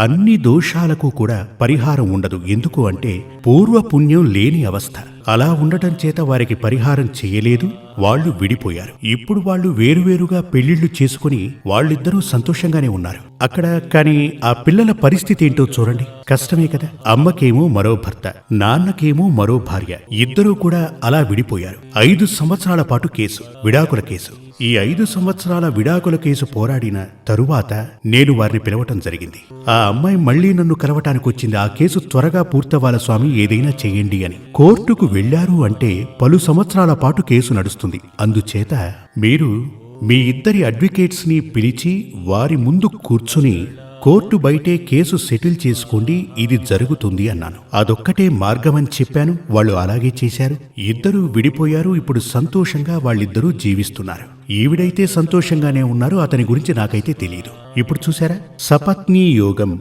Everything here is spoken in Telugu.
అన్ని దోషాలకు కూడా పరిహారం ఉండదు. ఎందుకు అంటే పూర్వపుణ్యం లేని అవస్థ. అలా ఉండటం చేత వారికి పరిహారం చేయలేదు, వాళ్ళు విడిపోయారు. ఇప్పుడు వాళ్ళు వేరువేరుగా పెళ్లిళ్లు చేసుకుని వాళ్ళిద్దరూ సంతోషంగానే ఉన్నారు అక్కడ. కానీ ఆ పిల్లల పరిస్థితి ఏంటో చూడండి, కష్టమే కదా. అమ్మకేమో మరో భర్త, నాన్నకేమో మరో భార్య, ఇద్దరూ కూడా అలా విడిపోయారు. 5 సంవత్సరాల పాటు కేసు, విడాకుల కేసు. ఈ 5 సంవత్సరాల విడాకుల కేసు పోరాడిన తరువాత నేను వారిని పిలవటం జరిగింది. ఆ అమ్మాయి మళ్లీ నన్ను కలవటానికి వచ్చింది. ఆ కేసు త్వరగా పూర్తవ్వాల స్వామి, ఏదైనా చెయ్యండి అని. కోర్టుకు వెళ్లారు అంటే పలు సంవత్సరాల పాటు కేసు నడుస్తుంది. అందుచేత మీరు మీ ఇద్దరి అడ్వకేట్స్ ని పిలిచి వారి ముందు కూర్చుని కోర్టు బయటే కేసు సెటిల్ చేసుకోండి, ఇది జరుగుతుంది అన్నాను. అదొక్కటే మార్గమని చెప్పాను. వాళ్ళు అలాగే చేశారు. ఇద్దరూ విడిపోయారు. ఇప్పుడు సంతోషంగా వాళ్ళిద్దరూ జీవిస్తున్నారు. ఈవిడైతే సంతోషంగానే ఉన్నారు, అతని గురించి నాకైతే తెలియదు. ఇప్పుడు చూసారా, సపత్నీ యోగం